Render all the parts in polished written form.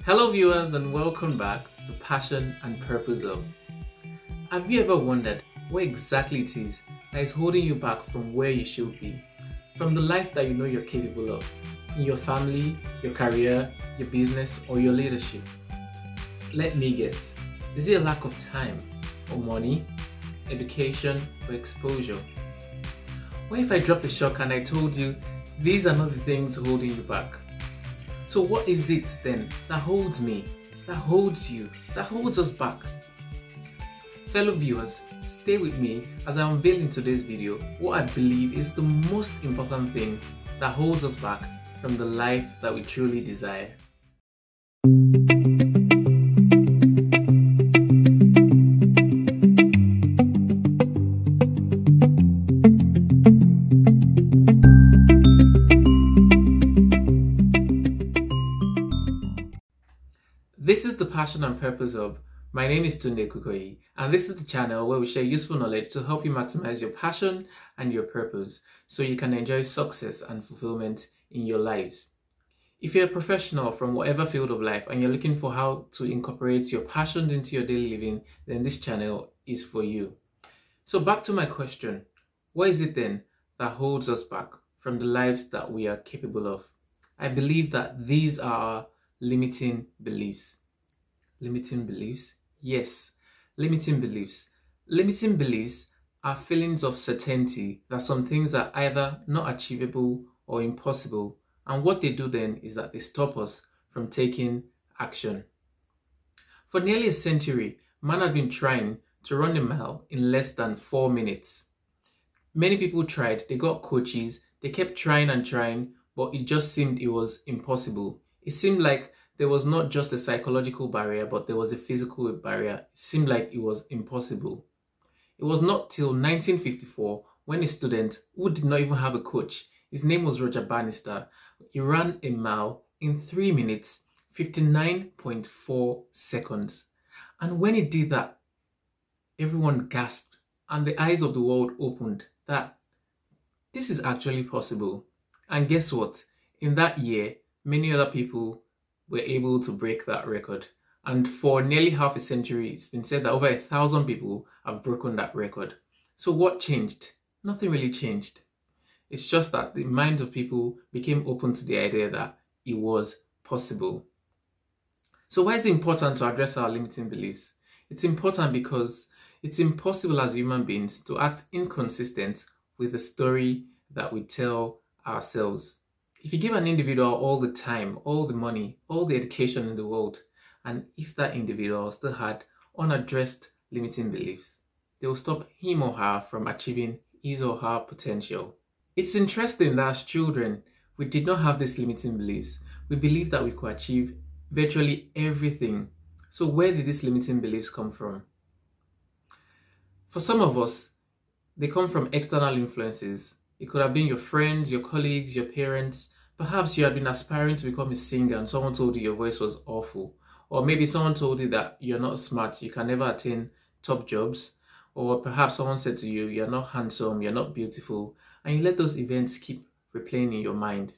Hello viewers and welcome back to the Passion and Purpose of. Have you ever wondered what exactly it is that is holding you back from where you should be, from the life that you know you're capable of, in your family, your career, your business or your leadership? Let me guess, is it a lack of time or money, education or exposure? What if I dropped the shock and I told you these are not the things holding you back? So what is it then that holds me, that holds you, that holds us back? Fellow viewers, stay with me as I unveil in today's video what I believe is the most important thing that holds us back from the life that we truly desire. This is the Passion and Purpose Hub. My name is Tunde Kukoyi, and this is the channel where we share useful knowledge to help you maximize your passion and your purpose so you can enjoy success and fulfillment in your lives. If you're a professional from whatever field of life and you're looking for how to incorporate your passions into your daily living, then this channel is for you. So back to my question, what is it then that holds us back from the lives that we are capable of? I believe that these are our limiting beliefs. Limiting beliefs? Yes, limiting beliefs. Limiting beliefs are feelings of certainty that some things are either not achievable or impossible, and what they do then is that they stop us from taking action. For nearly a century, man had been trying to run a mile in less than 4 minutes. Many people tried, they got coaches, they kept trying and trying, but it just seemed it was impossible. It seemed like there was not just a psychological barrier, but there was a physical barrier. It seemed like it was impossible. It was not till 1954 when a student who did not even have a coach, his name was Roger Bannister, he ran a mile in 3 minutes, 59.4 seconds. And when he did that, everyone gasped and the eyes of the world opened that this is actually possible. And guess what? In that year, many other people were able to break that record. And for nearly half a century, it's been said that over 1,000 people have broken that record. So what changed? Nothing really changed. It's just that the mind of people became open to the idea that it was possible. So why is it important to address our limiting beliefs? It's important because it's impossible as human beings to act inconsistent with the story that we tell ourselves. If you give an individual all the time, all the money, all the education in the world, and if that individual still had unaddressed limiting beliefs, they will stop him or her from achieving his or her potential. It's interesting that as children, we did not have these limiting beliefs. We believed that we could achieve virtually everything. So where did these limiting beliefs come from? For some of us, they come from external influences. It could have been your friends, your colleagues, your parents. Perhaps you had been aspiring to become a singer and someone told you your voice was awful. Or maybe someone told you that you're not smart, you can never attain top jobs. Or perhaps someone said to you, you're not handsome, you're not beautiful. And you let those events keep replaying in your mind.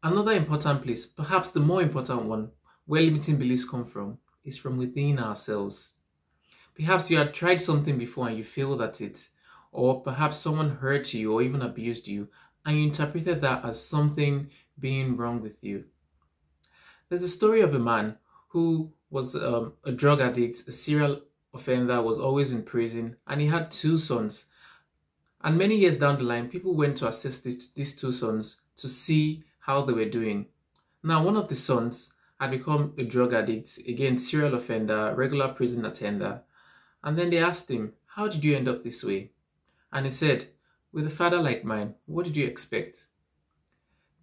Another important place, perhaps the more important one, where limiting beliefs come from, is from within ourselves. Perhaps you had tried something before and you failed at it. Or perhaps someone hurt you or even abused you and you interpreted that as something being wrong with you. There's a story of a man who was a drug addict, a serial offender, was always in prison, and he had 2 sons. And many years down the line, people went to assess these 2 sons to see how they were doing. Now, one of the sons had become a drug addict, again, serial offender, regular prison attender. And then they asked him, how did you end up this way? And he said, with a father like mine, what did you expect?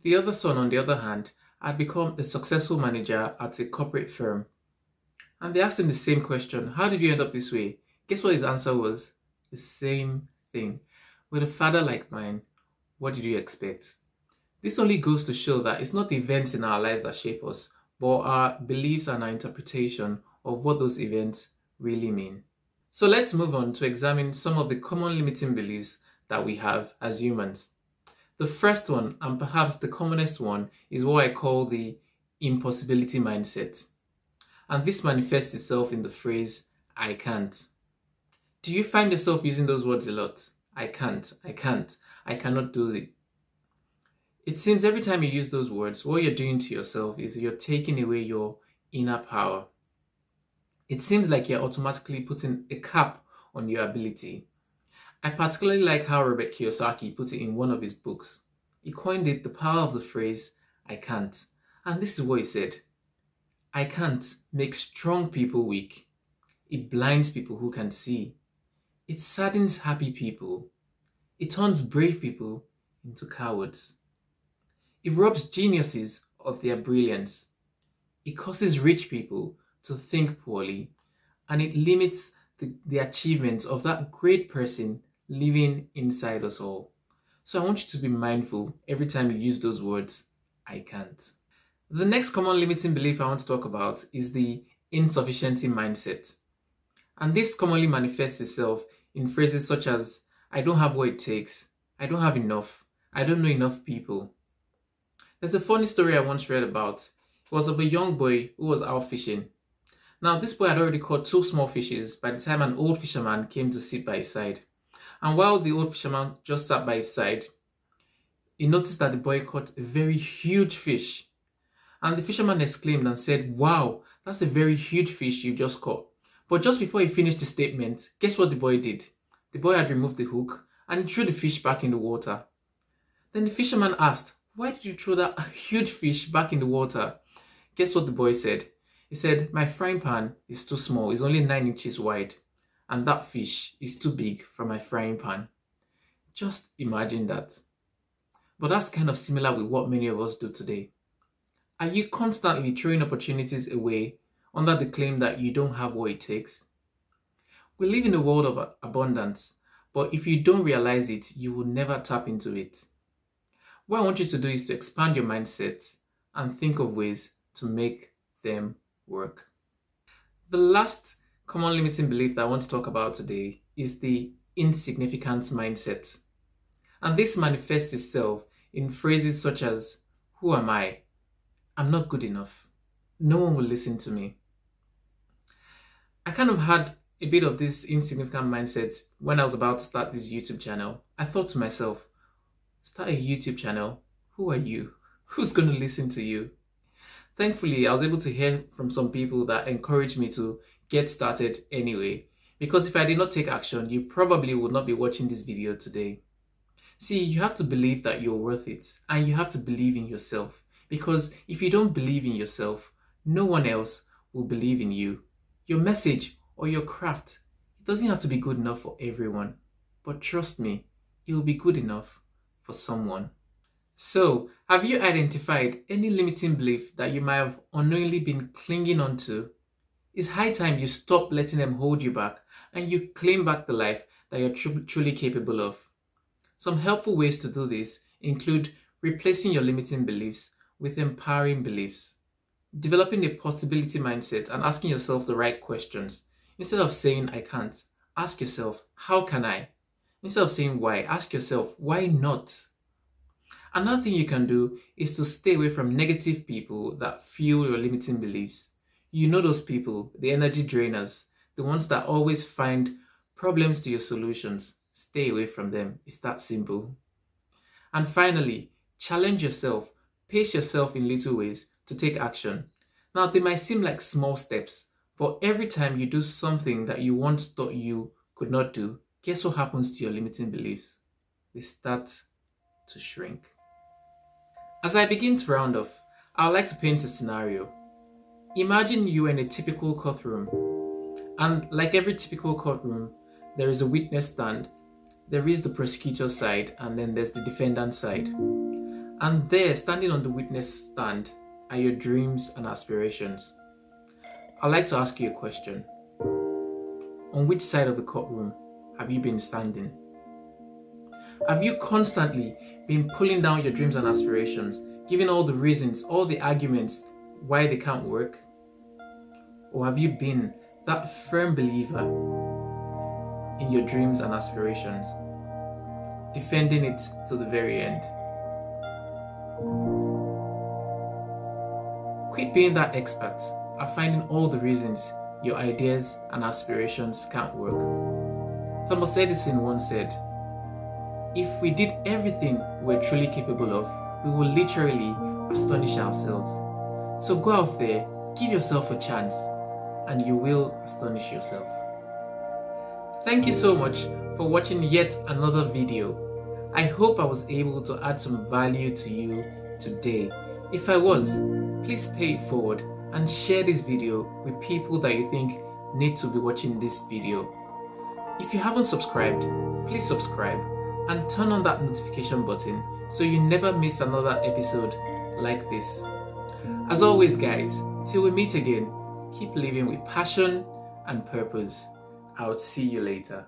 The other son, on the other hand, had become a successful manager at a corporate firm. And they asked him the same question, how did you end up this way? Guess what his answer was? The same thing. With a father like mine, what did you expect? This only goes to show that it's not the events in our lives that shape us, but our beliefs and our interpretation of what those events really mean. So let's move on to examine some of the common limiting beliefs that we have as humans. The first one, and perhaps the commonest one, is what I call the impossibility mindset. And this manifests itself in the phrase, I can't. Do you find yourself using those words a lot? I can't, I cannot do it. It seems every time you use those words, what you're doing to yourself is you're taking away your inner power. It seems like you're automatically putting a cap on your ability. I particularly like how Robert Kiyosaki put it in one of his books. He coined it the power of the phrase, I can't. And this is what he said. I can't makes strong people weak. It blinds people who can see. It saddens happy people. It turns brave people into cowards. It robs geniuses of their brilliance. It causes rich people to think poorly, and it limits the achievements of that great person living inside us all. So I want you to be mindful every time you use those words, I can't. The next common limiting belief I want to talk about is the insufficiency mindset. And this commonly manifests itself in phrases such as, I don't have what it takes, I don't have enough, I don't know enough people. There's a funny story I once read about. It was of a young boy who was out fishing. Now, this boy had already caught 2 small fishes by the time an old fisherman came to sit by his side. And while the old fisherman just sat by his side, he noticed that the boy caught a very huge fish. And the fisherman exclaimed and said, wow, that's a very huge fish you just caught. But just before he finished the statement, guess what the boy did? The boy had removed the hook and he threw the fish back in the water. Then the fisherman asked, why did you throw that huge fish back in the water? Guess what the boy said? He said, my frying pan is too small, it's only 9 inches wide. And that fish is too big for my frying pan. Just imagine that. But that's kind of similar with what many of us do today. Are you constantly throwing opportunities away under the claim that you don't have what it takes? We live in a world of abundance, but if you don't realize it, you will never tap into it. What I want you to do is to expand your mindset and think of ways to make them work. The last common limiting belief that I want to talk about today is the insignificance mindset. And this manifests itself in phrases such as, who am I? I'm not good enough. No one will listen to me. I kind of had a bit of this insignificant mindset when I was about to start this YouTube channel. I thought to myself, start a YouTube channel? Who are you? Who's going to listen to you? Thankfully, I was able to hear from some people that encouraged me to get started anyway. Because if I did not take action, you probably would not be watching this video today. See, you have to believe that you're worth it. And you have to believe in yourself. Because if you don't believe in yourself, no one else will believe in you. Your message or your craft, it doesn't have to be good enough for everyone. But trust me, it will be good enough for someone. So, have you identified any limiting belief that you might have unknowingly been clinging on to? It's high time you stop letting them hold you back and you claim back the life that you're truly capable of. Some helpful ways to do this include replacing your limiting beliefs with empowering beliefs, developing a possibility mindset and asking yourself the right questions. Instead of saying, I can't, ask yourself, how can I? Instead of saying why, ask yourself, why not? Another thing you can do is to stay away from negative people that fuel your limiting beliefs. You know those people, the energy drainers, the ones that always find problems to your solutions. Stay away from them. It's that simple. And finally, challenge yourself. Pace yourself in little ways to take action. Now, they might seem like small steps, but every time you do something that you once thought you could not do, guess what happens to your limiting beliefs? They start to shrink. As I begin to round off, I would like to paint a scenario. Imagine you are in a typical courtroom, and like every typical courtroom, there is a witness stand, there is the prosecutor's side, and then there's the defendant's side. And there, standing on the witness stand, are your dreams and aspirations. I'd like to ask you a question. On which side of the courtroom have you been standing? Have you constantly been pulling down your dreams and aspirations, giving all the reasons, all the arguments why they can't work? Or have you been that firm believer in your dreams and aspirations, defending it to the very end? Quit being that expert are finding all the reasons your ideas and aspirations can't work. Thomas Edison once said, "If we did everything we're truly capable of, we will literally astonish ourselves." So go out there, give yourself a chance, and you will astonish yourself. Thank you so much for watching yet another video. I hope I was able to add some value to you today. If I was, please pay it forward and share this video with people that you think need to be watching this video. If you haven't subscribed, please subscribe and turn on that notification button so you never miss another episode like this. As always guys, till we meet again, keep living with passion and purpose. I'll see you later.